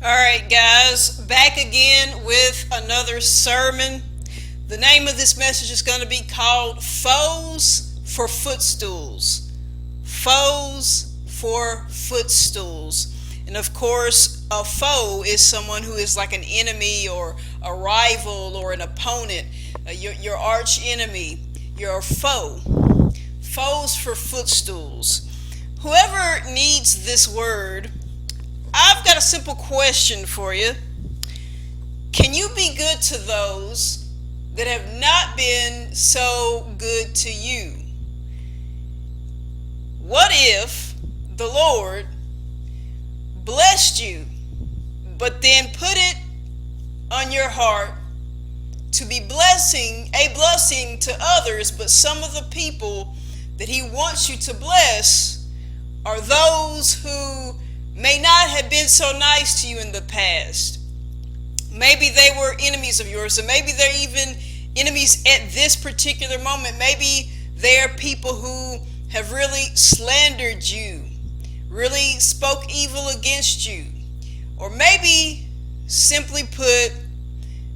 All right, guys, back again with another sermon. The name of this message is going to be called Foes for Footstools. Foes for Footstools. And of course, a foe is someone who is like an enemy or a rival or an opponent, your arch enemy, your foe. Foes for Footstools. Whoever needs this word, I've got a simple question for you. Can you be good to those that have not been so good to you? What if the Lord blessed you, but then put it on your heart to be a blessing to others, but some of the people that He wants you to bless are those who may not have been so nice to you in the past. Maybe they were enemies of yours, or maybe they're even enemies at this particular moment. Maybe they're people who have really slandered you, really spoke evil against you. Or maybe, simply put,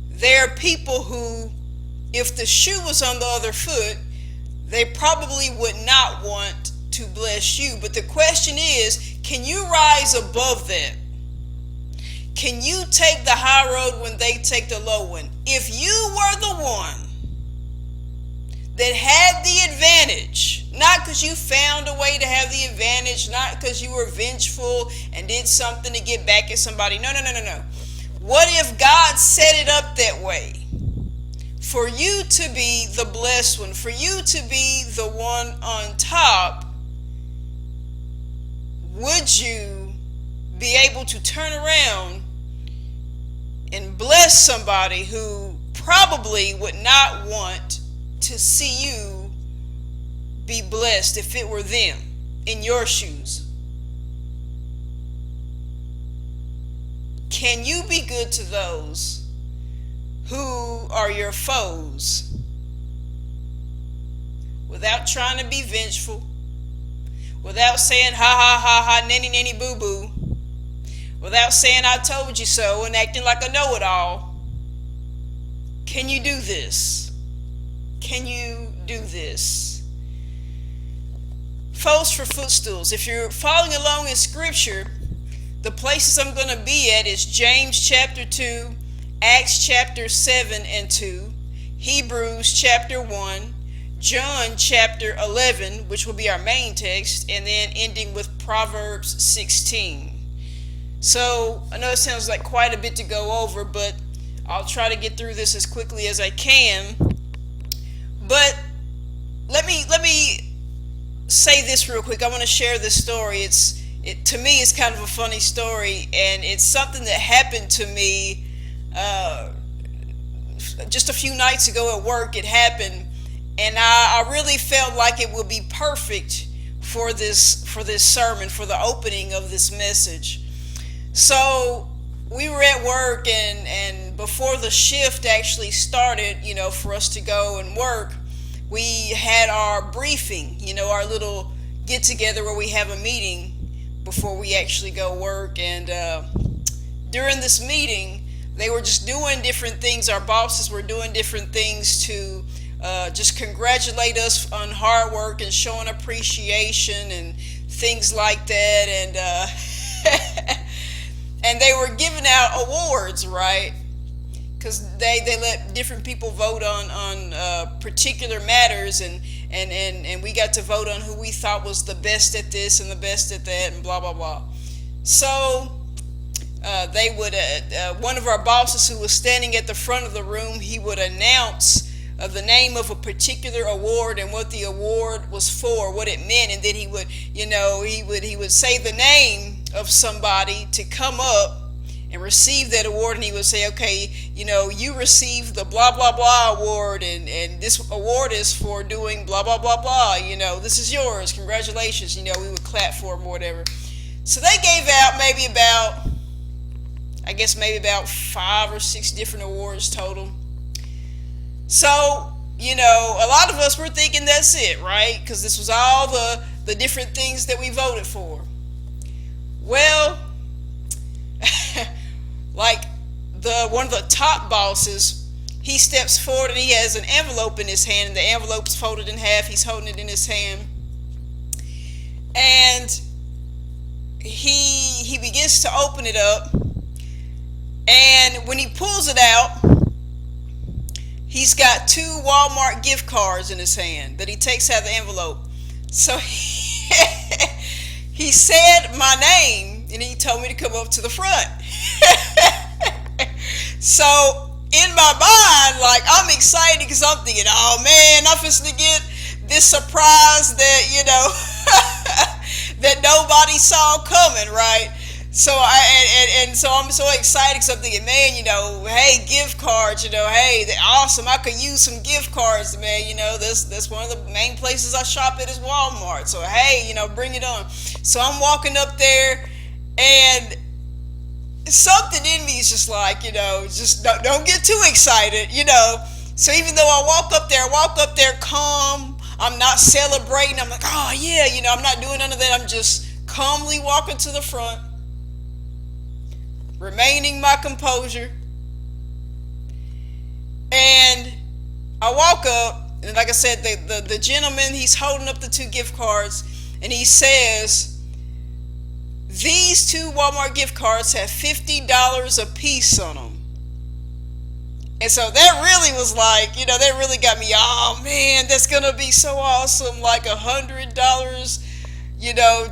they're people who, if the shoe was on the other foot, they probably would not want to bless you. But the question is, can you rise above that? Can you take the high road when they take the low one? If you were the one that had the advantage, not because you found a way to have the advantage, not because you were vengeful and did something to get back at somebody. No. What if God set it up that way? For you to be the blessed one, for you to be the one on top, would you be able to turn around and bless somebody who probably would not want to see you be blessed if it were them in your shoes? Can you be good to those who are your foes without trying to be vengeful, without saying ha ha ha ha nanny nanny boo boo, without saying I told you so and acting like a know-it-all? Can you do this? Can you do this? Foes for Footstools. If you're following along in Scripture, the places I'm going to be at is James chapter 2, Acts chapter 7 and 2, Hebrews chapter 1, John chapter 11, which will be our main text, and then ending with Proverbs 16. So I know it sounds like quite a bit to go over, but I'll try to get through this as quickly as I can. But let me say this real quick. I want to share this story. To me, it's kind of a funny story, and it's something that happened to me just a few nights ago at work. It happened, and I really felt like it would be perfect for this sermon, for the opening of this message. So we were at work, and before the shift actually started, for us to go and work, we had our briefing, our little get together where we have a meeting before we actually go work. And during this meeting, they were just doing different things. Our bosses were doing different things to just congratulate us on hard work and showing appreciation and things like that. And and they were giving out awards, right? Because they let different people vote on particular matters, and we got to vote on who we thought was the best at this and the best at that and blah blah blah. So they would one of our bosses, who was standing at the front of the room, he would announce the name of a particular award and what the award was for, what it meant, and then he would he would say the name of somebody to come up and receive that award, and he would say, okay, you received the blah blah blah award, and this award is for doing blah blah blah blah, this is yours, congratulations. We would clap for him or whatever. So they gave out maybe about 5 or 6 different awards total. So a lot of us were thinking that's it, right? Because this was all the different things that we voted for. Well, one of the top bosses, he steps forward and he has an envelope in his hand, and the envelope's folded in half. He's holding it in his hand, and he begins to open it up. And when he pulls it out, he's got 2 Walmart gift cards in his hand that he takes out of the envelope. So he said my name, and he told me to come up to the front. So in my mind, like, I'm excited because I'm thinking, oh man, I'm supposed to get this surprise that, that nobody saw coming, right? So so I'm so excited because I'm thinking, man, hey, gift cards, hey, they're awesome. I could use some gift cards, man. That's one of the main places I shop at is Walmart. So hey, bring it on. So I'm walking up there, and something in me is just like, just don't get too excited, So even though I walk up there calm. I'm not celebrating. I'm like, oh yeah, I'm not doing none of that. I'm just calmly walking to the front, remaining my composure. And I walk up, and like I said, the gentleman, he's holding up the 2 gift cards, and he says, these 2 Walmart gift cards have $50 a piece on them. And so that really was like, that really got me, oh man, that's going to be so awesome, like $100,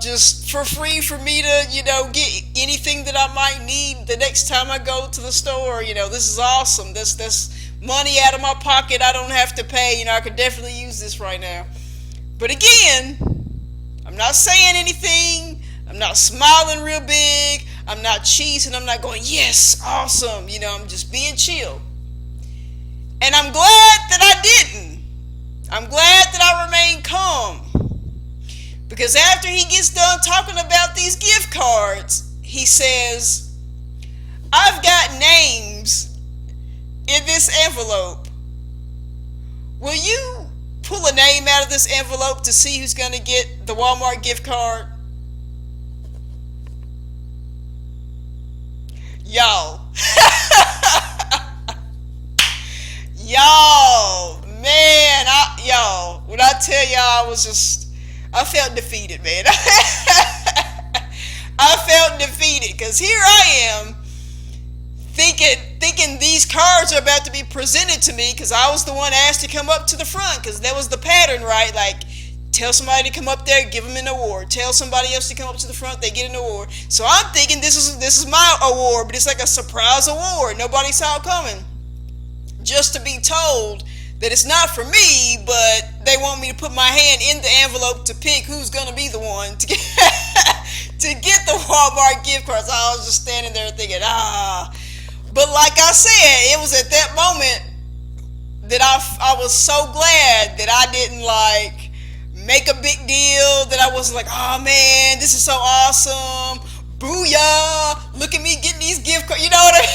just for free for me to, get anything that I might need the next time I go to the store. This is awesome. That's money out of my pocket I don't have to pay. I could definitely use this right now. But again, I'm not saying anything. I'm not smiling real big. I'm not cheesing. I'm not going, yes, awesome. I'm just being chill. And I'm glad that I didn't. I'm glad that I remained calm. Because after he gets done talking about these gift cards, he says, I've got names in this envelope. Will you pull a name out of this envelope to see who's going to get the Walmart gift card? Y'all. Y'all, man, when I tell y'all, I felt defeated, man. I felt defeated because here I am thinking these cards are about to be presented to me because I was the one asked to come up to the front because that was the pattern, right? Like, tell somebody to come up there, give them an award. Tell somebody else to come up to the front, they get an award. So I'm thinking this is my award, but it's like a surprise award. Nobody saw it coming. Just to be told that it's not for me, but they want me to put my hand in the envelope to pick who's going to be the one to get, to get the Walmart gift cards. I was just standing there thinking, But like I said, it was at that moment that I was so glad that I didn't like make a big deal, that I wasn't like, oh man, this is so awesome. Booyah, look at me getting these gift cards. You know what I mean?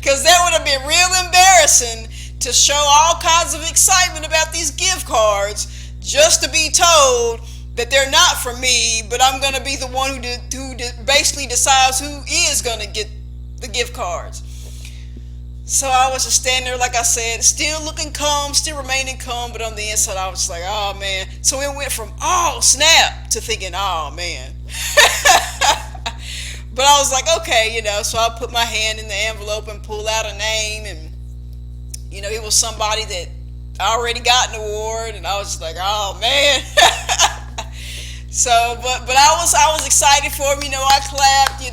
Because that would have been real embarrassing to show all kinds of excitement about these gift cards just to be told that they're not for me, but I'm going to be the one who basically decides who is going to get the gift cards. So I was just standing there, like I said, still looking calm, still remaining calm, but on the inside I was like, oh man. So it went from, oh snap, to thinking, oh man. But I was like, okay, so I put my hand in the envelope and pull out a name, and it was somebody that I already got an award, and I was just like, oh man. So, but I was excited for him. I clapped. He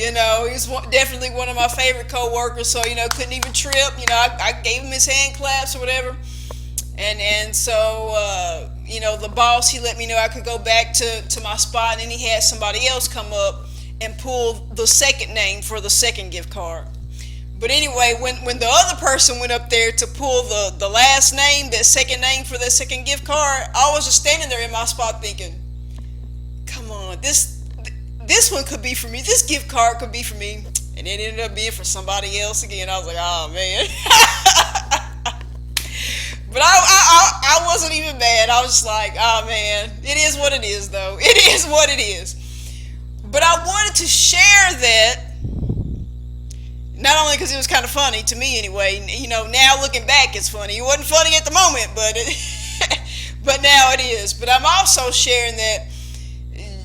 was definitely one of my favorite coworkers. So couldn't even trip. I gave him his hand claps or whatever, and so the boss, he let me know I could go back to my spot, and then he had somebody else come up and pull the second name for the second gift card. But anyway, when the other person went up there to pull the last name, that second name for that second gift card, I was just standing there in my spot thinking, come on, this one could be for me. This gift card could be for me. And it ended up being for somebody else again. I was like, oh man. But I wasn't even mad. I was just like, oh man, it is what it is though. It is what it is. But I wanted to share that Not only because it was kind of funny to me anyway. Now looking back, it's funny. It wasn't funny at the moment, but but now it is. But I'm also sharing that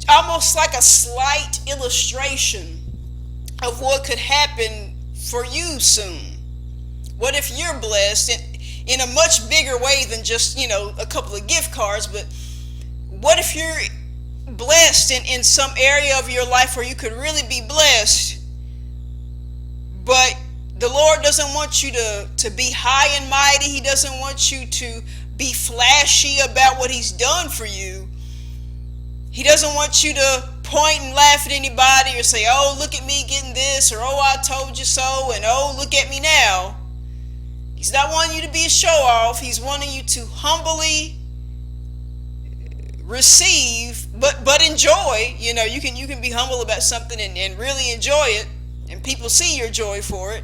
almost like a slight illustration of what could happen for you soon. What if you're blessed in a much bigger way than just, a couple of gift cards, but what if you're blessed in some area of your life where you could really be blessed, but the Lord doesn't want you to be high and mighty. He doesn't want you to be flashy about what he's done for you. He doesn't want you to point and laugh at anybody or say, oh, look at me getting this, or oh, I told you so, and oh, look at me now. He's not wanting you to be a show-off. He's wanting you to humbly receive, but enjoy. You can be humble about something and really enjoy it, and people see your joy for it.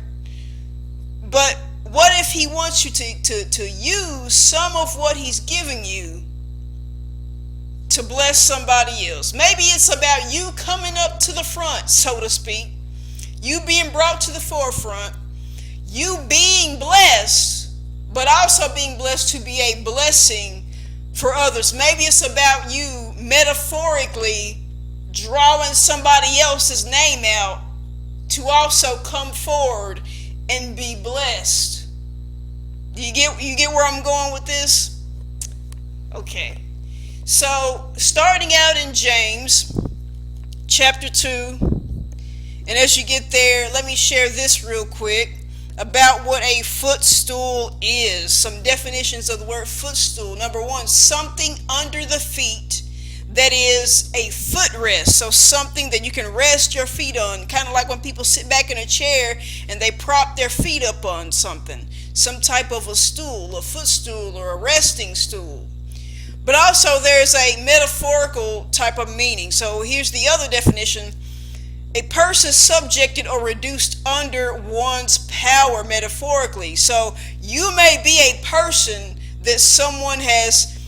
But what if he wants you to use some of what he's giving you to bless somebody else? Maybe it's about you coming up to the front, so to speak, you being brought to the forefront, you being blessed, but also being blessed to be a blessing for others. Maybe it's about you metaphorically drawing somebody else's name out to also come forward and be blessed. You get where I'm going with this? Okay. So, starting out in James chapter 2, and as you get there, let me share this real quick about what a footstool is. Some definitions of the word footstool. Number one, something under the feet that is a footrest. So something that you can rest your feet on, kind of like when people sit back in a chair and they prop their feet up on something. Some type of a stool, a footstool, or a resting stool. But also there's a metaphorical type of meaning. So here's the other definition. A person subjected or reduced under one's power, metaphorically. So you may be a person that someone has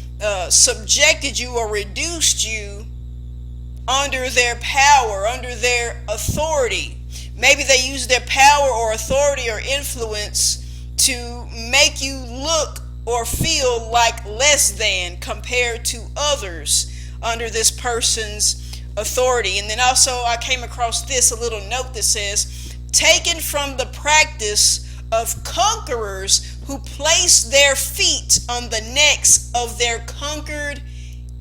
subjected you or reduced you under their power, under their authority. Maybe they use their power or authority or influence to make you look or feel like less than compared to others under this person's authority. And then also I came across this, a little note that says, taken from the practice of conquerors who place their feet on the necks of their conquered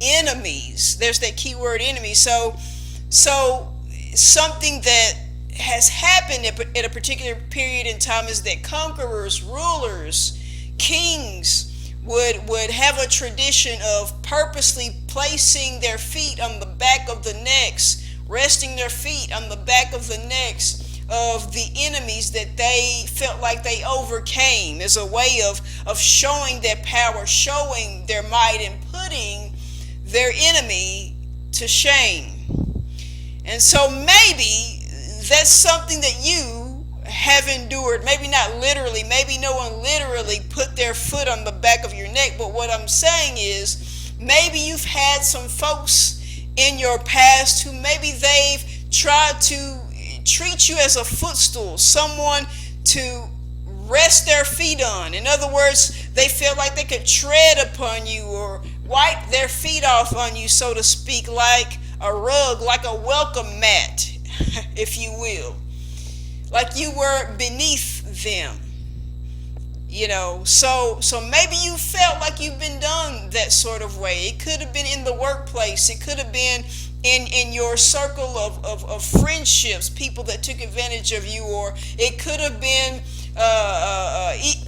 enemies. There's that key word, enemy. So something that has happened at a particular period in time is that conquerors, rulers, kings would have a tradition of purposely placing their feet on the back of the necks, resting their feet on the back of the necks of the enemies that they felt like they overcame, as a way of showing their power, showing their might, and putting their enemy to shame. And so maybe that's something that you have endured. Maybe not literally, maybe no one literally put their foot on the back of your neck, but what I'm saying is maybe you've had some folks in your past who maybe they've tried to treat you as a footstool, someone to rest their feet on. In other words, they feel like they could tread upon you or wipe their feet off on you, so to speak, like a rug, like a welcome mat, if you will. Like you were beneath them. So maybe you felt like you've been done that sort of way. It could have been in the workplace. It could have been in your circle of friendships, people that took advantage of you, or it could have been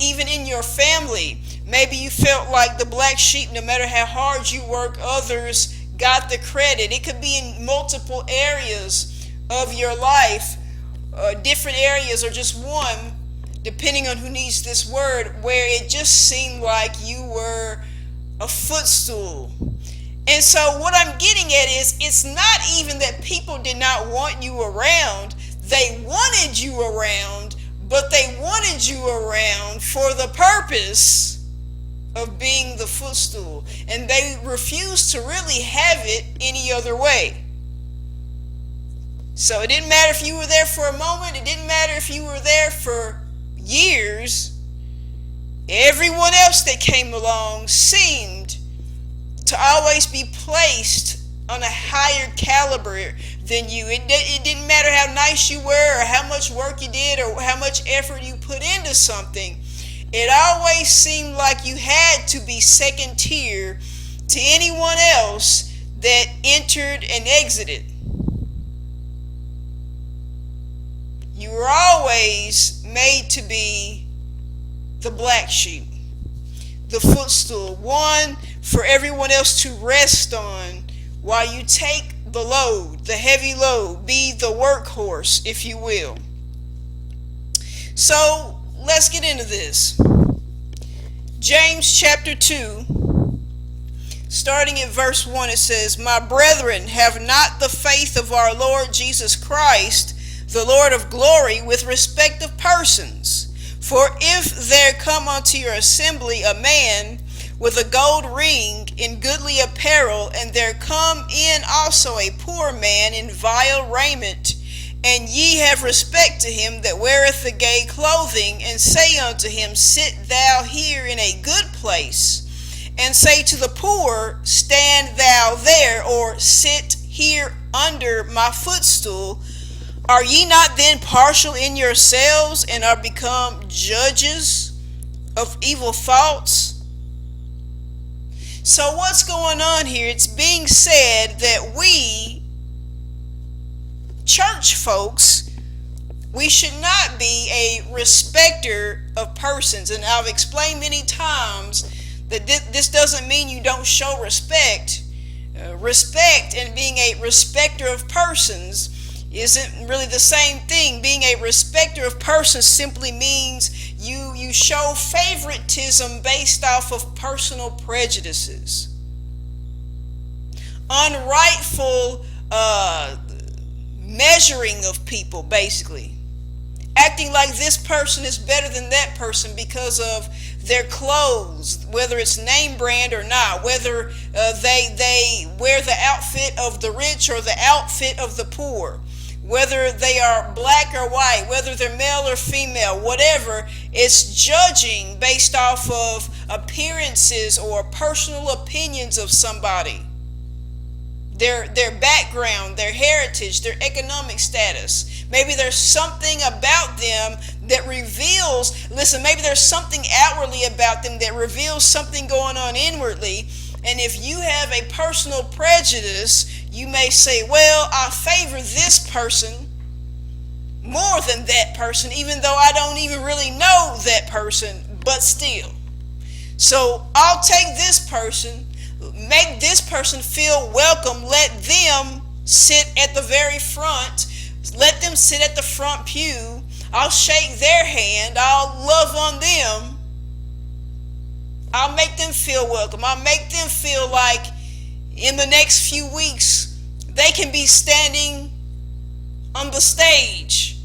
even in your family. Maybe you felt like the black sheep. No matter how hard you work, others got the credit. It could be in multiple areas of your life, different areas, or just one, depending on who needs this word, where it just seemed like you were a footstool. And so what I'm getting at is, it's not even that people did not want you around. They wanted you around, but they wanted you around for the purpose of being the footstool. And they refused to really have it any other way. So it didn't matter if you were there for a moment. It didn't matter if you were there for years. Everyone else that came along seemed to always be placed on a higher caliber than you. It didn't matter how nice you were or how much work you did or how much effort you put into something. It always seemed like you had to be second tier to anyone else that entered and exited. You were always made to be the black sheep, the footstool, one for everyone else to rest on while you take the load, the heavy load, be the workhorse, if you will. So let's get into this. James chapter 2, starting at verse 1, it says, "My brethren, have not the faith of our Lord Jesus Christ, the Lord of glory, with respect of persons. For if there come unto your assembly a man with a gold ring in goodly apparel, and there come in also a poor man in vile raiment, and ye have respect to him that weareth the gay clothing, and say unto him, Sit thou here in a good place, and say to the poor, Stand thou there, or sit here under my footstool, are ye not then partial in yourselves, and are become judges of evil thoughts?" So what's going on here? It's being said that we, church folks, we should not be a respecter of persons. And I've explained many times that this doesn't mean you don't show respect. Respect and being a respecter of persons isn't really the same thing. Being a respecter of persons simply means you show favoritism based off of personal prejudices. Unrightful measuring of people, basically. Acting like this person is better than that person because of their clothes, whether it's name brand or not, whether they wear the outfit of the rich or the outfit of the poor, whether they are black or white, whether they're male or female, whatever. It's judging based off of appearances or personal opinions of somebody. Their background, their heritage, their economic status. Maybe there's something about them that reveals, maybe there's something outwardly about them that reveals something going on inwardly. And if you have a personal prejudice, you may say, well, I favor this person more than that person, even though I don't even really know that person, but still. So I'll take this person, make this person feel welcome, let them sit at the very front, let them sit at the front pew, I'll shake their hand, I'll love on them, I'll make them feel welcome, I'll make them feel like in the next few weeks they can be standing on the stage,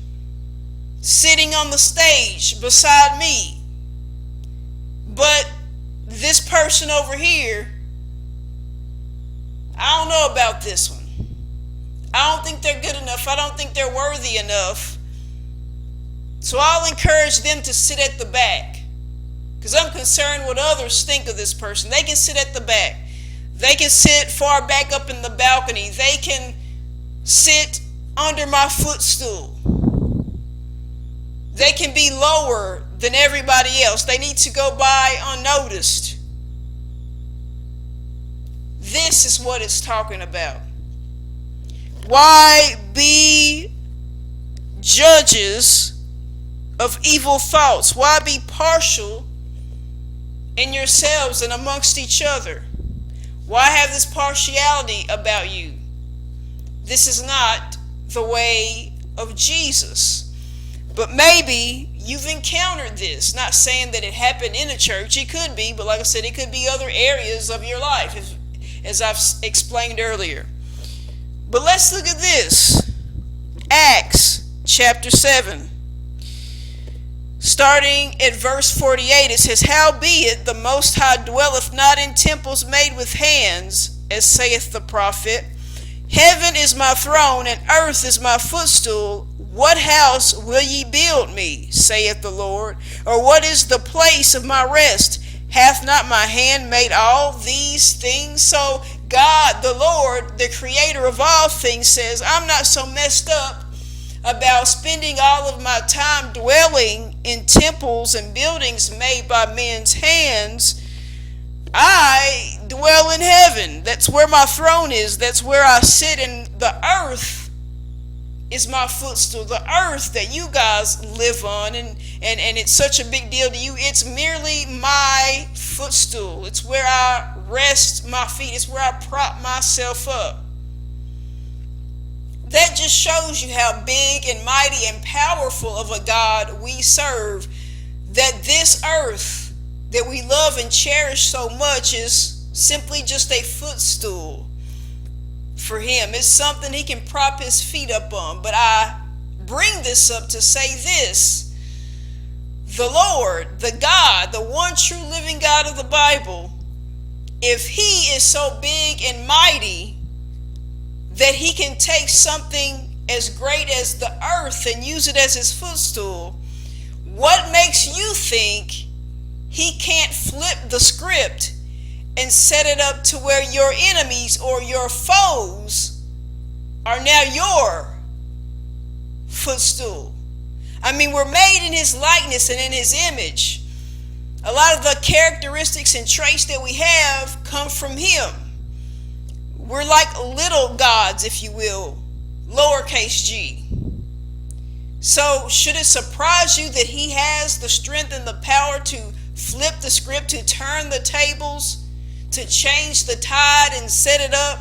sitting on the stage beside me. But this person over here, I don't know about this one. I don't think they're good enough. I don't think they're worthy enough. So I'll encourage them to sit at the back, because I'm concerned what others think of this person. They can sit at the back. They can sit far back up in the balcony. They can sit under my footstool. They can be lower than everybody else. They need to go by unnoticed. This is what it's talking about. Why be judges of evil thoughts? Why be partial in yourselves and amongst each other? Why have this partiality about you? This is not the way of Jesus. But maybe you've encountered this. Not saying that it happened in a church. It could be, but like I said, it could be other areas of your life, as I've explained earlier. But let's look at this. Acts chapter 7. Starting at verse 48, it says, Howbeit the Most High dwelleth not in temples made with hands, as saith the prophet. Heaven is my throne, and earth is my footstool. What house will ye build me, saith the Lord? Or what is the place of my rest? Hath not my hand made all these things? So God, the Lord, the creator of all things, says, I'm not so messed up about spending all of my time dwelling in temples and buildings made by men's hands. I dwell in heaven. That's where my throne is. That's where I sit, and the earth is my footstool. The earth that you guys live on, and it's such a big deal to you. It's merely my footstool. It's where I rest my feet. It's where I prop myself up. That just shows you how big and mighty and powerful of a God we serve, that this earth that we love and cherish so much is simply just a footstool for him. It's something he can prop his feet up on. But I bring this up to say this: the Lord, the God, the one true living God of the Bible, if he is so big and mighty that he can take something as great as the earth and use it as his footstool, what makes you think he can't flip the script and set it up to where your enemies or your foes are now your footstool? I mean, we're made in his likeness and in his image. A lot of the characteristics and traits that we have come from him. We're like little gods, if you will, lowercase g. So should it surprise you that he has the strength and the power to flip the script, to turn the tables, to change the tide and set it up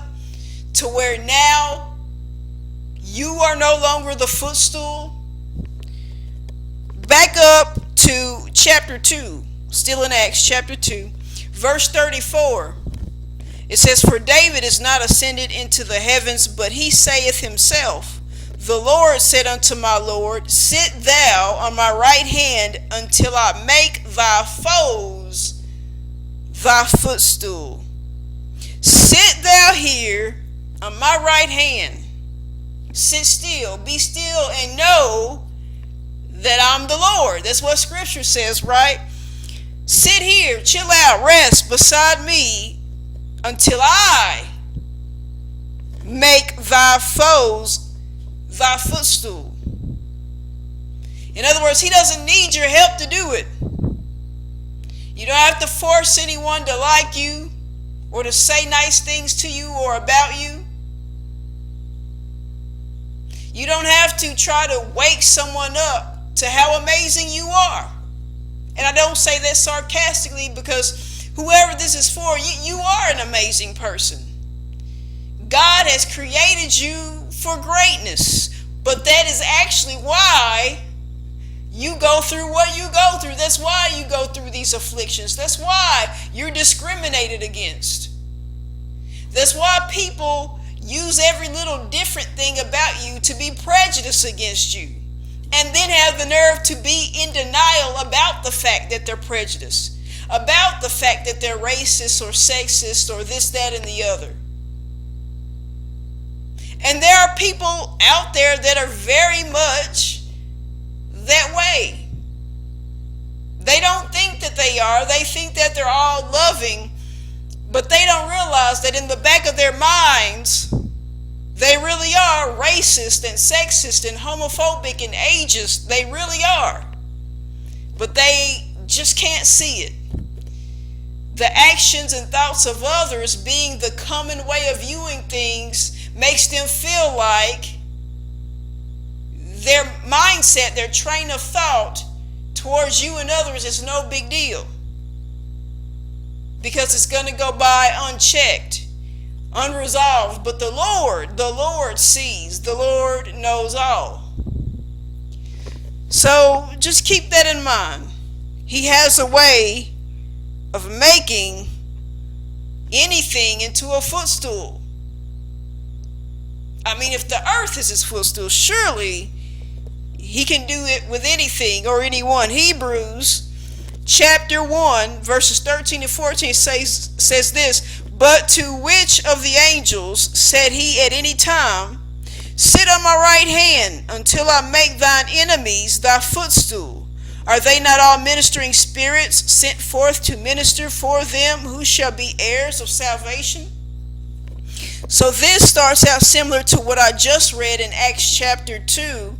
to where now you are no longer the footstool? Back up to chapter 2, still in Acts chapter 2, verse 34. It says, For David is not ascended into the heavens, but he saith himself, The Lord said unto my Lord, Sit thou on my right hand until I make thy foes thy footstool. Sit thou here on my right hand. Sit still, be still, and know that I'm the Lord. That's what Scripture says, right? Sit here, chill out, rest beside me until I make thy foes thy footstool. In other words, he doesn't need your help to do it. You don't have to force anyone to like you or to say nice things to you or about you. You don't have to try to wake someone up to how amazing you are. And I don't say that sarcastically, because whoever this is for, you are an amazing person. God has created you for greatness, but that is actually why you go through what you go through. That's why you go through these afflictions. That's why you're discriminated against. That's why people use every little different thing about you to be prejudiced against you, and then have the nerve to be in denial about the fact that they're prejudiced, about the fact that they're racist or sexist or this, that, and the other. And there are people out there that are very much that way. They don't think that they are. They think that they're all loving, but they don't realize that in the back of their minds, they really are racist and sexist and homophobic and ageist. They really are. But they just can't see it. The actions and thoughts of others being the common way of viewing things makes them feel like their mindset, their train of thought towards you and others is no big deal, because it's going to go by unchecked, unresolved. But the Lord sees, the Lord knows all. So just keep that in mind. He has a way of making anything into a footstool. I mean, if the earth is his footstool, surely he can do it with anything or anyone. Hebrews chapter 1 verses 13 and 14 says this: But to which of the angels said he at any time, sit on my right hand until I make thine enemies thy footstool? Are they not all ministering spirits sent forth to minister for them who shall be heirs of salvation? So this starts out similar to what I just read in Acts chapter 2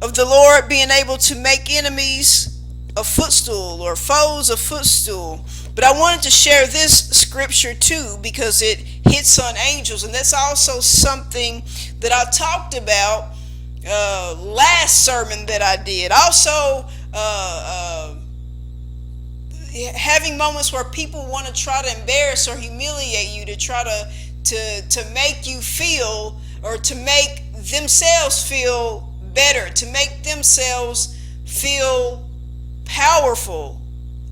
of the Lord being able to make enemies a footstool or foes a footstool. But I wanted to share this scripture too because it hits on angels, and that's also something that I talked about last sermon that I did. Also, having moments where people want to try to embarrass or humiliate you, to try to make you feel, or to make themselves feel better, to make themselves feel powerful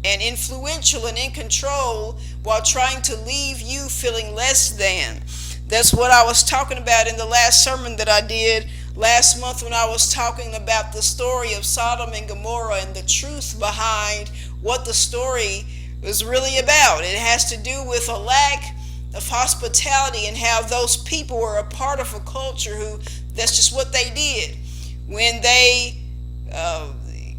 and influential and in control, while trying to leave you feeling less than. That's what I was talking about in the last sermon that I did last month, when I was talking about the story of Sodom and Gomorrah and the truth behind what the story is really about. It has to do with a lack of hospitality and how those people were a part of a culture who, that's just what they did. When they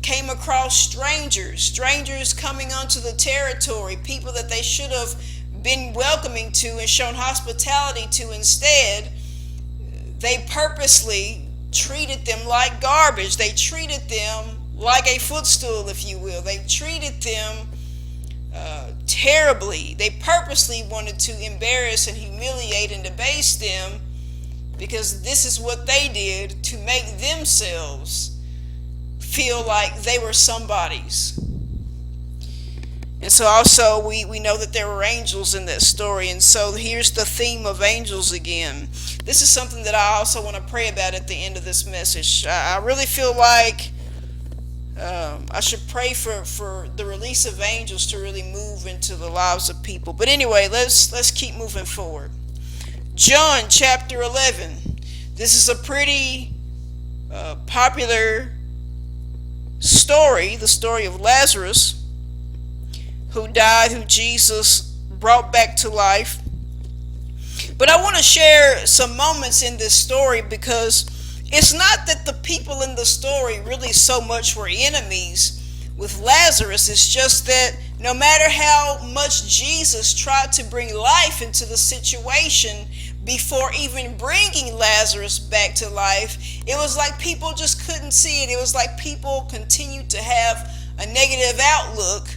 came across strangers coming onto the territory, people that they should have been welcoming to and shown hospitality to, instead, they purposely treated them like garbage. They treated them like a footstool, if you will. They treated them terribly. They purposely wanted to embarrass and humiliate and debase them, because this is what they did to make themselves feel like they were somebody's. And so also we know that there were angels in that story. And so here's the theme of angels again. This is something that I also want to pray about at the end of this message. I really feel like I should pray for the release of angels to really move into the lives of people. But anyway, let's keep moving forward. John chapter 11. This is a pretty popular story, the story of Lazarus, who died, who Jesus brought back to life. But I want to share some moments in this story, because it's not that the people in the story really so much were enemies with Lazarus. It's just that no matter how much Jesus tried to bring life into the situation before even bringing Lazarus back to life, it was like people just couldn't see it. It was like people continued to have a negative outlook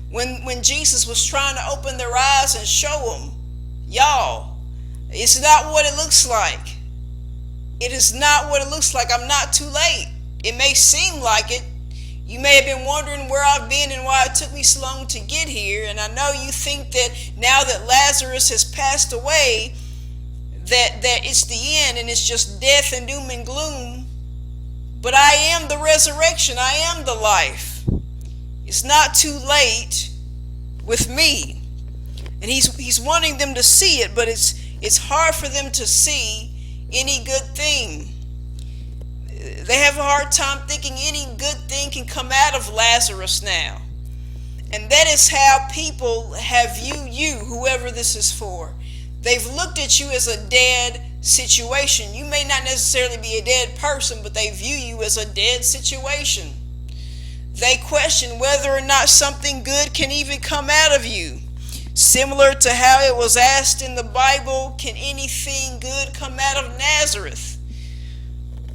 when Jesus was trying to open their eyes and show them, y'all, it's not what it looks like. It is not what it looks like. I'm not too late. It may seem like it. You may have been wondering where I've been and why it took me so long to get here. And I know you think that now that Lazarus has passed away, that it's the end and it's just death and doom and gloom. But I am the resurrection. I am the life. It's not too late with me. And he's wanting them to see it, but it's hard for them to see any good thing. They have a hard time thinking any good thing can come out of Lazarus now. And that is how people have viewed you, whoever this is for. They've looked at you as a dead situation. You may not necessarily be a dead person, but they view you as a dead situation. They question whether or not something good can even come out of you. Similar to how it was asked in the Bible, can anything good come out of Nazareth?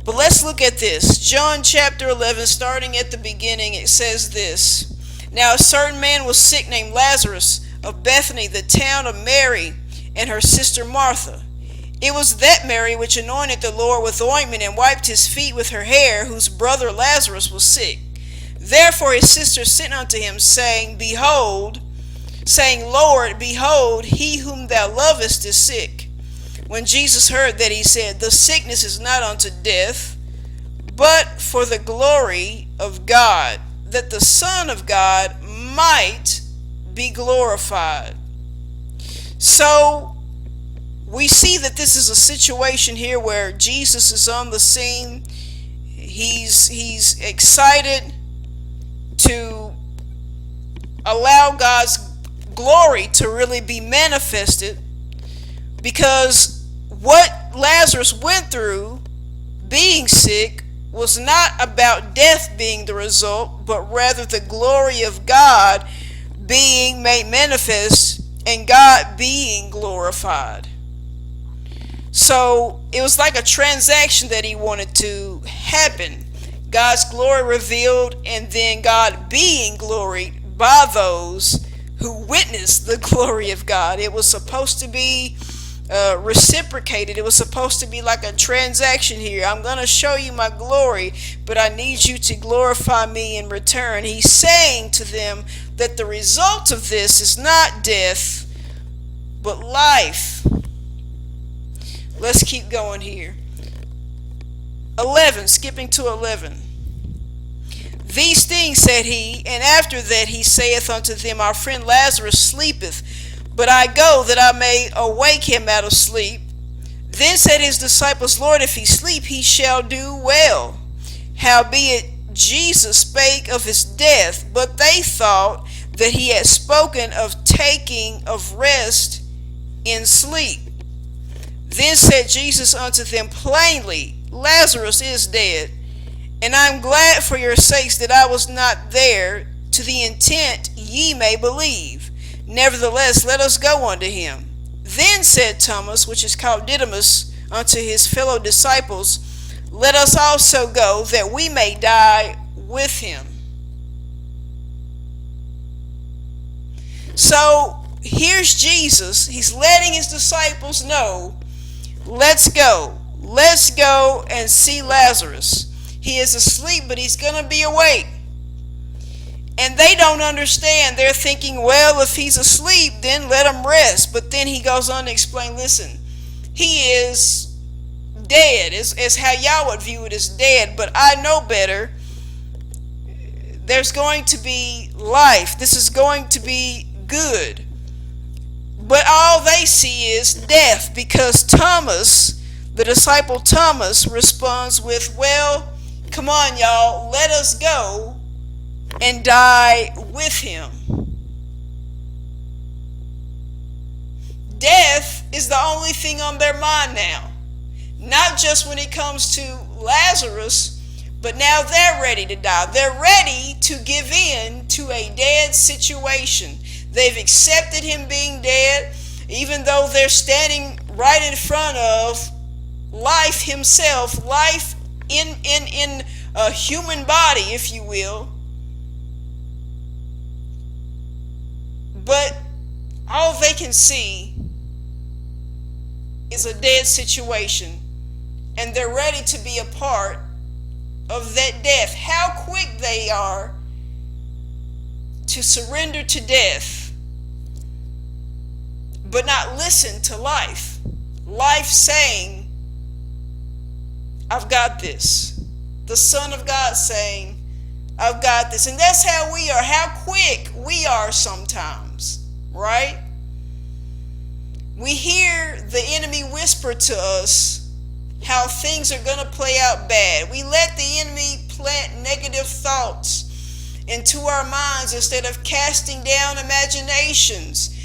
But let's look at this. John chapter 11, starting at the beginning, it says this. Now a certain man was sick named Lazarus of Bethany, the town of Mary, and her sister Martha. It was that Mary which anointed the Lord with ointment and wiped his feet with her hair, whose brother Lazarus was sick. Therefore his sister sent unto him, saying, Lord, behold, he whom thou lovest is sick. When Jesus heard that, he said, The sickness is not unto death, but for the glory of God, that the Son of God might be glorified. So we see that this is a situation here where Jesus is on the scene. He's excited to allow God's glory to really be manifested, because what Lazarus went through, being sick, was not about death being the result, but rather the glory of God being made manifest and God being glorified. So it was like a transaction that he wanted to happen. God's glory revealed, and then God being gloried by those who witnessed the glory of God. It was supposed to be reciprocated. It was supposed to be like a transaction here. I'm going to show you my glory, but I need you to glorify me in return. He's saying to them that the result of this is not death, but life. Let's keep going here. 11, skipping to 11. These things said he, and after that he saith unto them, Our friend Lazarus sleepeth, but I go that I may awake him out of sleep. Then said his disciples, Lord, if he sleep, he shall do well. Howbeit Jesus spake of his death, but they thought that he had spoken of taking of rest in sleep. Then said Jesus unto them plainly, Lazarus is dead, and I am glad for your sakes that I was not there, to the intent ye may believe. Nevertheless, let us go unto him. Then said Thomas, which is called Didymus, unto his fellow disciples, Let us also go, that we may die with him. So here's Jesus. He's letting his disciples know, let's go. Let's go and see Lazarus. He is asleep, but he's going to be awake. And they don't understand. They're thinking, well, if he's asleep, then let him rest. But then he goes on to explain, listen, he is dead. Is how y'all would view it, as dead. But I know better. There's going to be life. This is going to be good. But all they see is death, because Thomas, the disciple Thomas, responds with, well, come on, y'all, let us go and die with him. Death is the only thing on their mind now. Not just when it comes to Lazarus, but now they're ready to die. They're ready to give in to a dead situation. They've accepted him being dead, even though they're standing right in front of life himself, life in a human body, if you will. But all they can see is a dead situation, and they're ready to be a part of that death. How quick they are to surrender to death, but not listen to life. Life saying, I've got this. The Son of God saying, I've got this. And that's how we are, how quick we are sometimes, right? We hear the enemy whisper to us how things are going to play out bad. We let the enemy plant negative thoughts into our minds instead of casting down imaginations.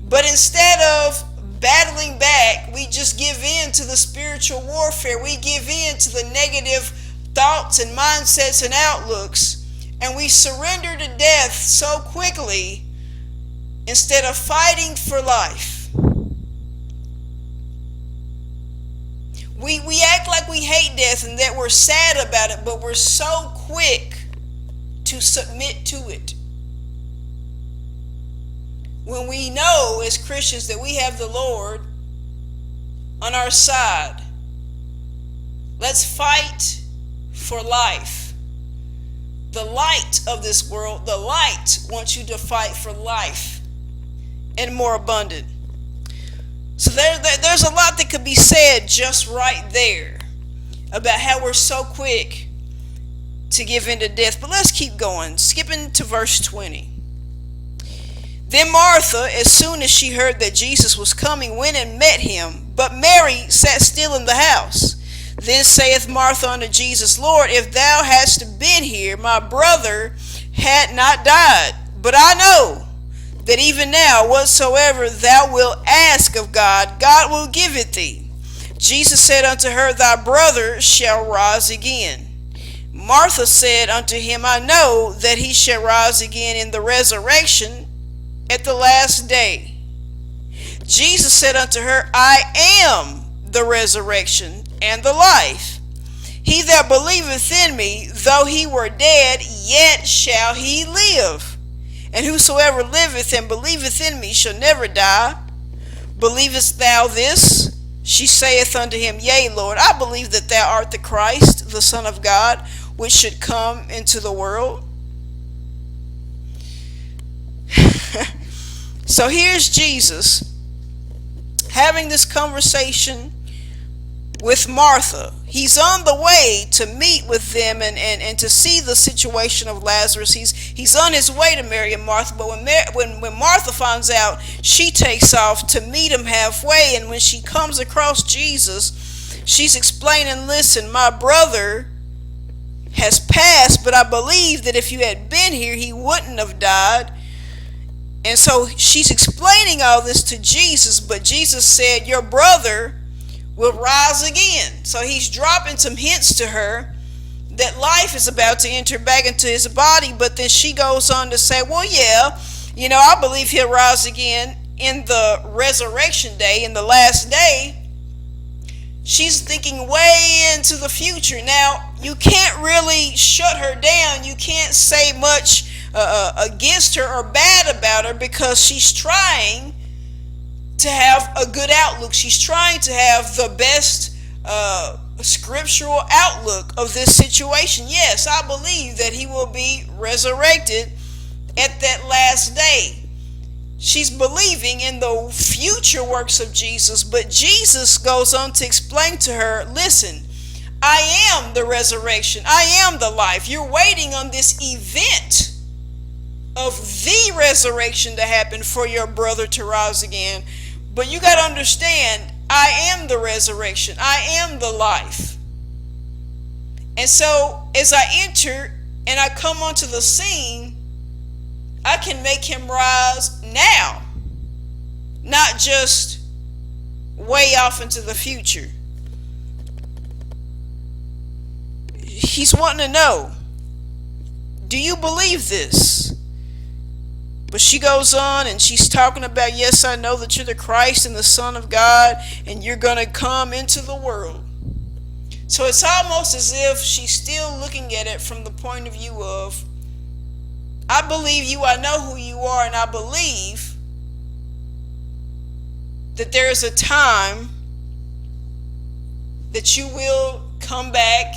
But instead of battling back, we just give in to the spiritual warfare. We give in to the negative thoughts and mindsets and outlooks, and we surrender to death so quickly instead of fighting for life. We act like we hate death and that we're sad about it, but we're so quick to submit to it. When we know as Christians that we have the Lord on our side, let's fight for life. The light of this world, the light wants you to fight for life and more abundant. So there's a lot that could be said just right there about how we're so quick to give in to death. But let's keep going, skipping to verse 20. Then Martha, as soon as she heard that Jesus was coming, went and met him. But Mary sat still in the house. Then saith Martha unto Jesus, Lord, if thou hadst been here, my brother had not died. But I know that even now whatsoever thou wilt ask of God, God will give it thee. Jesus said unto her, Thy brother shall rise again. Martha said unto him, I know that he shall rise again in the resurrection at the last day. Jesus said unto her, I am the resurrection and the life. He that believeth in me, though he were dead, yet shall he live. And whosoever liveth and believeth in me shall never die. Believest thou this? She saith unto him, Yea, Lord, I believe that thou art the Christ, the Son of God, which should come into the world. So here's Jesus having this conversation with Martha. He's on the way to meet with them and to see the situation of Lazarus. He's on his way to Mary and Martha, but when Martha finds out, she takes off to meet him halfway, and when she comes across Jesus, she's explaining, listen, my brother has passed, but I believe that if you had been here, he wouldn't have died. And so she's explaining all this to Jesus, but Jesus said, your brother will rise again. So he's dropping some hints to her that life is about to enter back into his body, but then she goes on to say, well, yeah, I believe he'll rise again in the resurrection day, in the last day. She's thinking way into the future. Now, you can't really shut her down. You can't say much against her or bad about her, because she's trying to have a good outlook. She's trying to have the best scriptural outlook of this situation. Yes, I believe that he will be resurrected at that last day. She's believing in the future works of Jesus, but Jesus goes on to explain to her, listen, I am the resurrection. I am the life. You're waiting on this event of the resurrection to happen for your brother to rise again. But you got to understand, I am the resurrection. I am the life. And so as I enter and I come onto the scene, I can make him rise now, not just way off into the future. He's wanting to know, do you believe this? But she goes on and she's talking about, yes, I know that you're the Christ and the Son of God, and you're going to come into the world. So it's almost as if she's still looking at it from the point of view of, I believe you, I know who you are, and I believe that there is a time that you will come back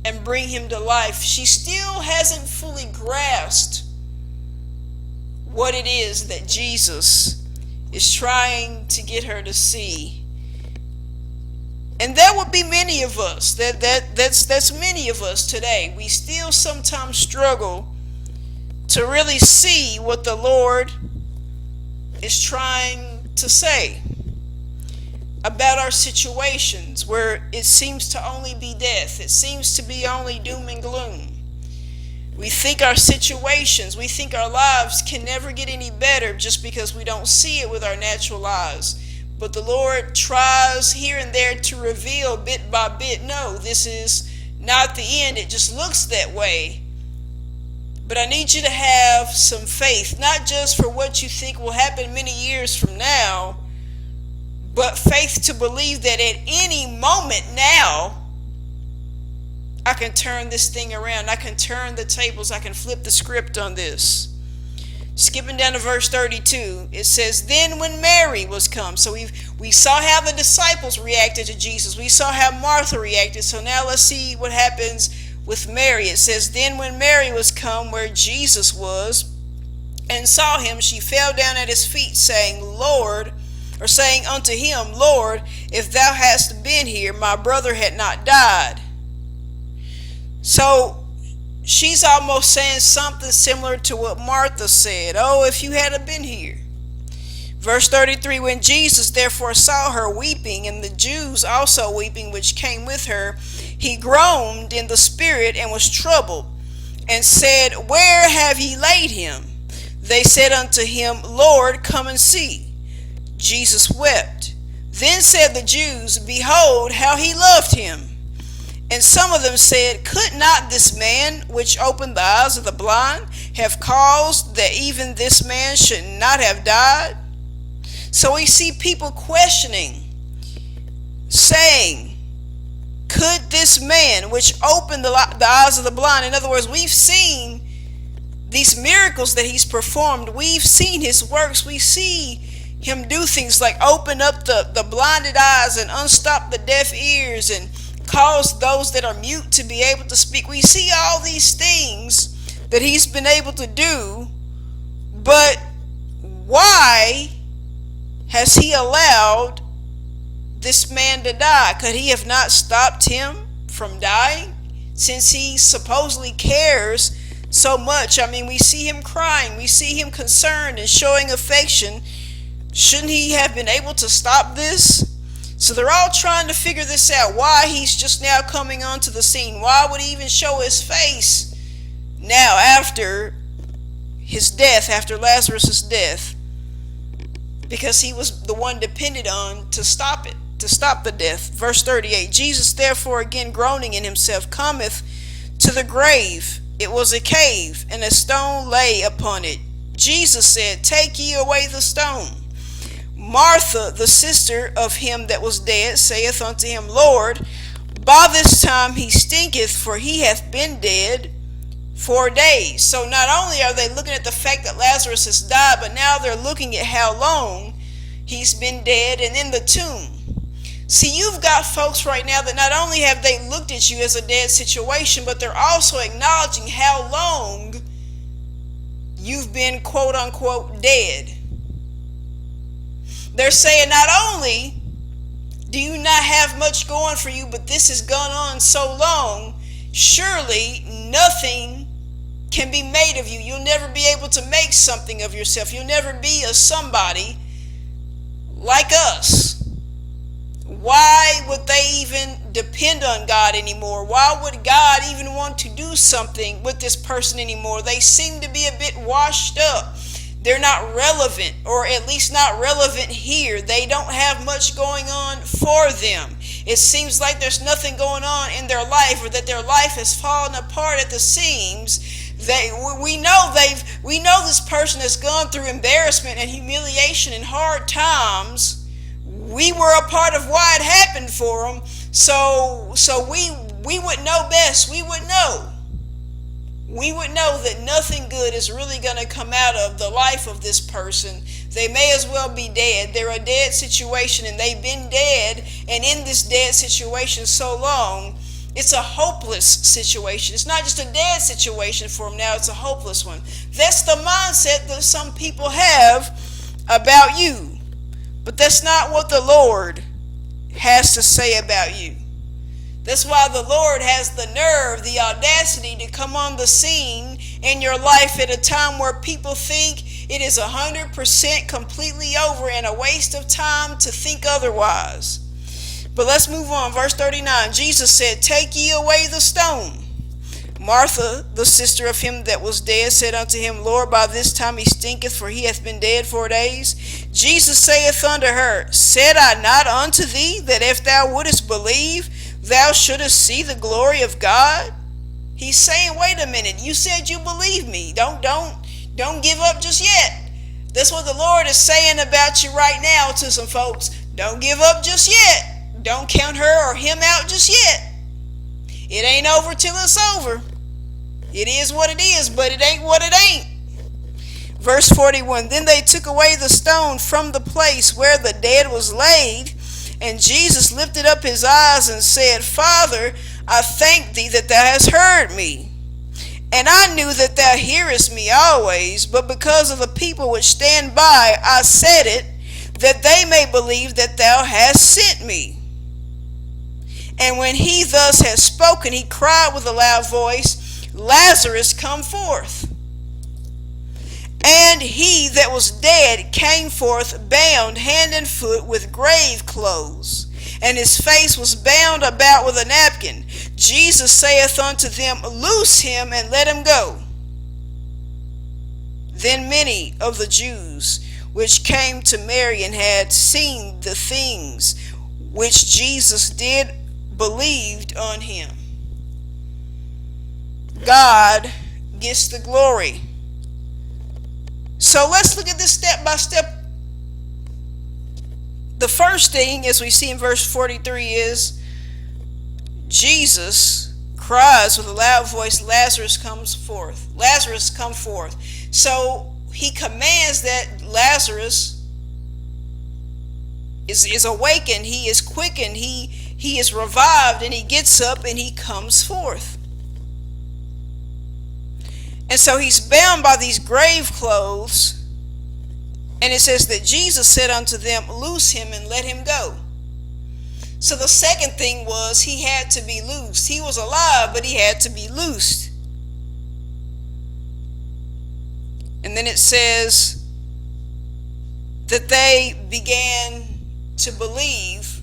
and bring him to life. She still hasn't fully grasped what it is that Jesus is trying to get her to see. And that would be many of us. That's many of us today. We still sometimes struggle to really see what the Lord is trying to say about our situations, where it seems to only be death. It seems to be only doom and gloom. We think our situations, we think our lives can never get any better just because we don't see it with our natural eyes. But the Lord tries here and there to reveal bit by bit, no, this is not the end. It just looks that way. But I need you to have some faith, not just for what you think will happen many years from now, but faith to believe that at any moment now, I can turn this thing around. I can turn the tables. I can flip the script on this. Skipping down to verse 32, it says, Then when Mary was come, so we saw how the disciples reacted to Jesus. We saw how Martha reacted. So now let's see what happens with Mary. It says, Then when Mary was come where Jesus was, and saw him, she fell down at his feet, saying unto him, Lord, if thou hadst been here, my brother had not died. So she's almost saying something similar to what Martha said. Oh, if you had been here. Verse 33, When Jesus therefore saw her weeping, and the Jews also weeping which came with her, he groaned in the spirit and was troubled, and said, Where have ye laid him? They said unto him, Lord, come and see. Jesus wept. Then said the Jews, Behold, how he loved him. And some of them said, Could not this man, which opened the eyes of the blind, have caused that even this man should not have died? So we see people questioning, saying, Could this man, which opened the eyes of the blind? In other words, we've seen these miracles that he's performed. We've seen his works. We see him do things like open up the blinded eyes and unstop the deaf ears and cause those that are mute to be able to speak. We see all these things that he's been able to do, but why has he allowed this man to die? Could he have not stopped him from dying, since he supposedly cares so much? I mean, we see him crying, we see him concerned and showing affection. Shouldn't he have been able to stop this? So they're all trying to figure this out, why he's just now coming onto the scene. Why would he even show his face now after his death, after Lazarus' death? Because he was the one depended on to stop it, to stop the death. Verse 38, Jesus therefore again groaning in himself cometh to the grave. It was a cave, and a stone lay upon it. Jesus said, Take ye away the stone. Martha, the sister of him that was dead, saith unto him, Lord, by this time he stinketh, for he hath been dead 4 days. So not only are they looking at the fact that Lazarus has died, but now they're looking at how long he's been dead and in the tomb. See, you've got folks right now that not only have they looked at you as a dead situation, but they're also acknowledging how long you've been quote unquote dead. They're saying not only do you not have much going for you, but this has gone on so long, surely nothing can be made of you. You'll never be able to make something of yourself. You'll never be a somebody like us. Why would they even depend on God anymore? Why would God even want to do something with this person anymore? They seem to be a bit washed up. They're not relevant, or at least not relevant here. They don't have much going on for them. It seems like there's nothing going on in their life, or that their life has fallen apart at the seams. We know this person has gone through embarrassment and humiliation and hard times. We were a part of why it happened for them. So we would know best. We would know. We would know that nothing good is really going to come out of the life of this person. They may as well be dead. They're a dead situation, and they've been dead and in this dead situation so long. It's a hopeless situation. It's not just a dead situation for them now, it's a hopeless one. That's the mindset that some people have about you. But that's not what the Lord has to say about you. That's why the Lord has the nerve, the audacity to come on the scene in your life at a time where people think it is 100% completely over and a waste of time to think otherwise. But let's move on. Verse 39, Jesus said, Take ye away the stone. Martha, the sister of him that was dead, said unto him, Lord, by this time he stinketh, for he hath been dead 4 days. Jesus saith unto her, Said I not unto thee, that if thou wouldest believe, thou shouldest see the glory of God? He's saying, wait a minute, you said you believe me. Don't give up just yet. That's what the Lord is saying about you right now to some folks. Don't give up just yet. Don't count her or him out just yet. It ain't over till it's over. It is what it is, but it ain't what it ain't. Verse 41, Then they took away the stone from the place where the dead was laid. And Jesus lifted up his eyes and said, Father, I thank thee that thou hast heard me. And I knew that thou hearest me always, but because of the people which stand by, I said it, that they may believe that thou hast sent me. And when he thus had spoken, he cried with a loud voice, Lazarus, come forth. And he that was dead came forth, bound hand and foot with grave clothes, and his face was bound about with a napkin. Jesus saith unto them, Loose him and let him go. Then many of the Jews which came to Mary and had seen the things which Jesus did believed on him. God gets the glory. So let's look at this step by step. The first thing, as we see in verse 43, is Jesus cries with a loud voice, Lazarus comes forth. Lazarus, come forth. So he commands that Lazarus is awakened, he is quickened, he is revived, and he gets up and he comes forth. And so he's bound by these grave clothes, and it says that Jesus said unto them, loose him and let him go. So the second thing was he had to be loosed. He was alive, but he had to be loosed. And then it says that they began to believe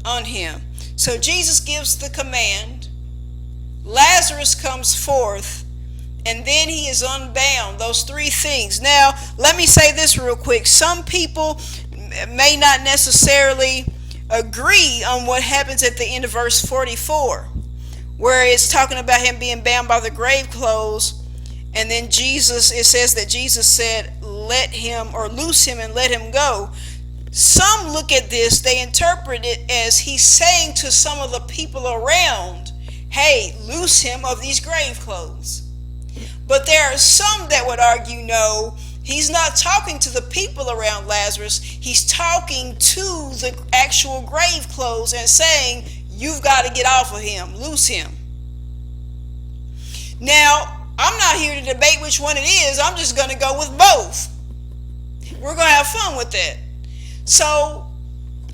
on him. So Jesus gives the command, Lazarus comes forth, and then he is unbound. Those three things. Now, let me say this real quick. Some people may not necessarily agree on what happens at the end of verse 44, where it's talking about him being bound by the grave clothes. And then Jesus, it says that Jesus said, let him, or loose him and let him go. Some look at this, they interpret it as he's saying to some of the people around, hey, loose him of these grave clothes. But there are some that would argue, no, he's not talking to the people around Lazarus. He's talking to the actual grave clothes and saying, you've got to get off of him, loose him. Now, I'm not here to debate which one it is. I'm just going to go with both. We're going to have fun with that. So,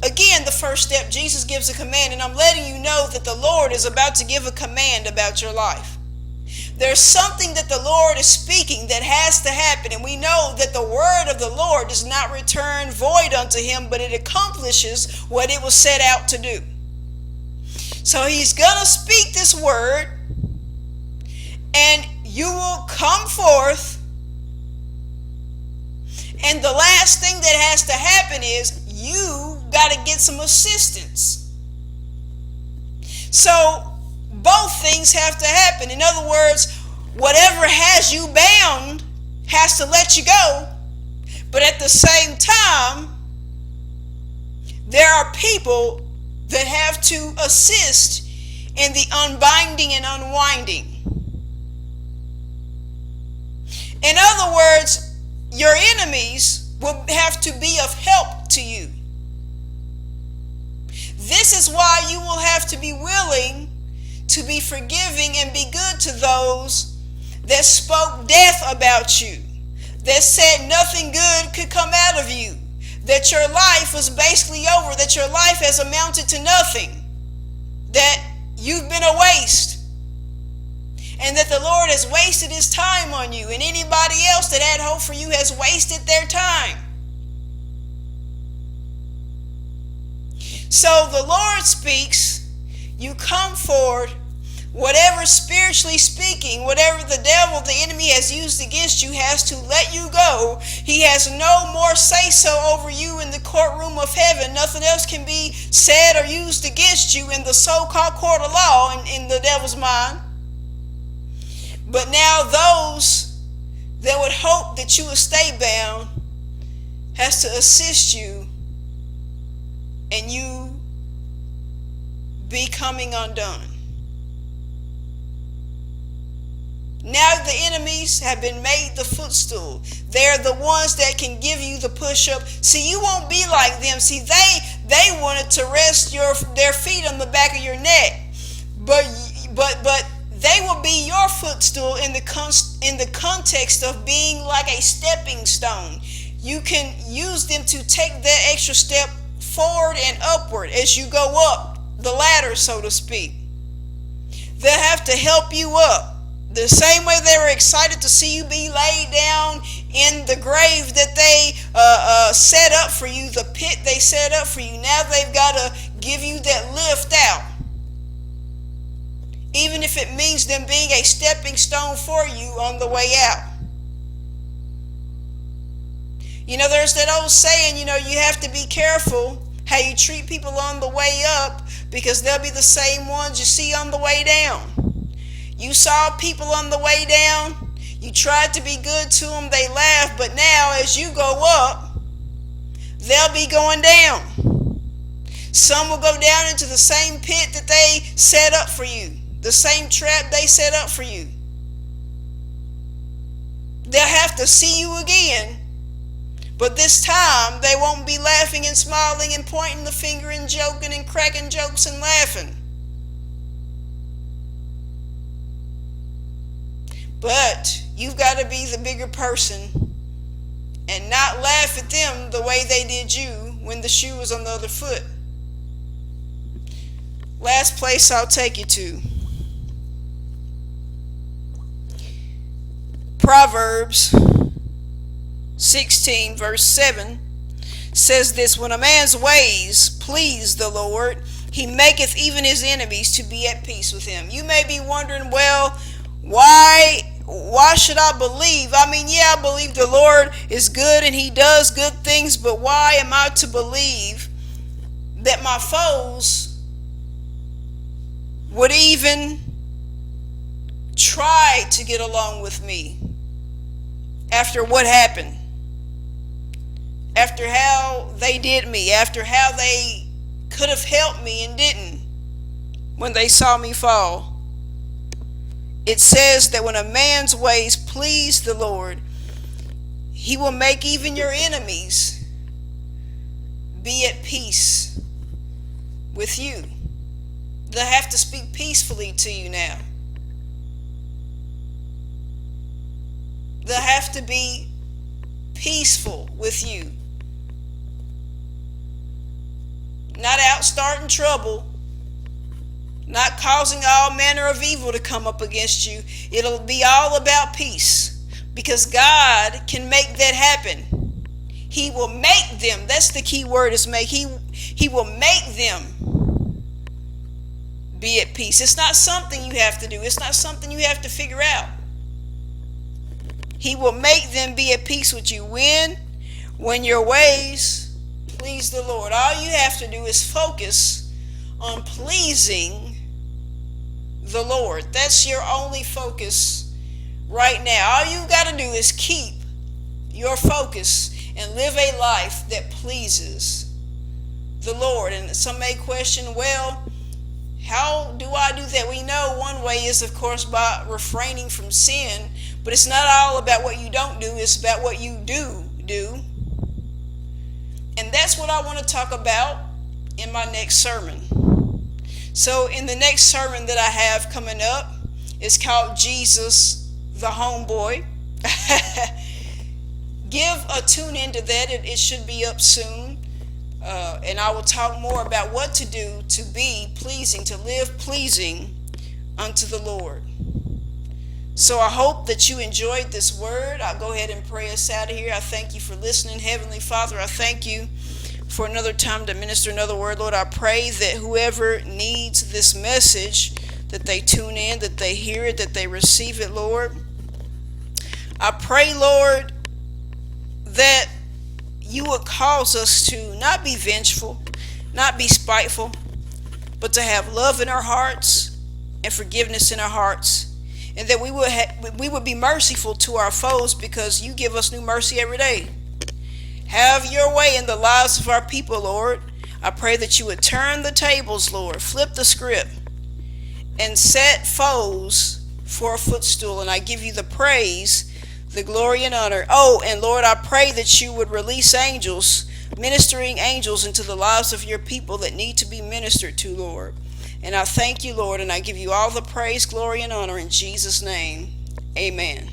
again, the first step, Jesus gives a command, and I'm letting you know that the Lord is about to give a command about your life. There's something that the Lord is speaking that has to happen, and we know that the word of the Lord does not return void unto him, but it accomplishes what it was set out to do. So he's going to speak this word, and you will come forth, and the last thing that has to happen is you got to get some assistance. So both things have to happen. In other words, whatever has you bound has to let you go. But at the same time, there are people that have to assist in the unbinding and unwinding. In other words, your enemies will have to be of help to you. This is why you will have to be willing to be forgiving and be good to those that spoke death about you, that said nothing good could come out of you, that your life was basically over, that your life has amounted to nothing, that you've been a waste, and that the Lord has wasted his time on you, and anybody else that had hope for you has wasted their time. So the Lord speaks, you come forward, whatever spiritually speaking, whatever the devil, the enemy has used against you has to let you go. He has no more say-so over you in the courtroom of heaven. Nothing else can be said or used against you in the so-called court of law in the devil's mind. But now those that would hope that you would stay bound has to assist you and you be coming undone. Now the enemies have been made the footstool. They're the ones that can give you the push-up. See, you won't be like them. See, they wanted to rest their feet on the back of your neck, but they will be your footstool in the context of being like a stepping stone. You can use them to take that extra step forward and upward as you go up the ladder, so to speak. They'll have to help you up. The same way they were excited to see you be laid down in the grave that they set up for you, the pit they set up for you. Now they've got to give you that lift out. Even if it means them being a stepping stone for you on the way out. There's that old saying, you have to be careful how you treat people on the way up, because they'll be the same ones you see on the way down. You saw people on the way down, you tried to be good to them, they laughed, but now as you go up, they'll be going down. Some will go down into the same pit that they set up for you, the same trap they set up for you. They'll have to see you again, but this time they won't be laughing and smiling and pointing the finger and joking and cracking jokes and laughing. But you've got to be the bigger person and not laugh at them the way they did you when the shoe was on the other foot. Last place I'll take you to. Proverbs 16 verse 7 says this: when a man's ways please the Lord, he maketh even his enemies to be at peace with him. You may be wondering, well, why should I believe? I believe the Lord is good and he does good things, but why am I to believe that my foes would even try to get along with me after what happened, after how they did me, after how they could have helped me and didn't when they saw me fall? It says that when a man's ways please the Lord, he will make even your enemies be at peace with you. They'll have to speak peacefully to you now. They'll have to be peaceful with you. Not out starting trouble, not causing all manner of evil to come up against you. It'll be all about peace, because God can make that happen. He will make them. That's the key word, is make. He will make them be at peace. It's not something you have to do. It's not something you have to figure out. He will make them be at peace with you. When your ways please the Lord. All you have to do is focus on pleasing the Lord. That's your only focus right now. All you got to do is keep your focus and live a life that pleases the Lord. And some may question, well, how do I do that? We know one way is, of course, by refraining from sin, but it's not all about what you don't do. It's about what you do. And that's what I want to talk about in my next sermon. So in the next sermon that I have coming up, it's called Jesus the Homeboy. Give a tune into that. It should be up soon. And I will talk more about what to do to be pleasing, to live pleasing unto the Lord. So I hope that you enjoyed this word. I'll go ahead and pray us out of here. I thank you for listening. Heavenly Father, I thank you for another time to minister another word. Lord, I pray that whoever needs this message, that they tune in, that they hear it, that they receive it, Lord. I pray, Lord, that you would cause us to not be vengeful, not be spiteful, but to have love in our hearts and forgiveness in our hearts. And that we would be merciful to our foes, because you give us new mercy every day. Have your way in the lives of our people, Lord. I pray that you would turn the tables, Lord, flip the script, and set foes for a footstool. And I give you the praise, the glory, and honor. Oh, and Lord, I pray that you would release angels, ministering angels, into the lives of your people that need to be ministered to, Lord. And I thank you, Lord, and I give you all the praise, glory, and honor in Jesus' name. Amen.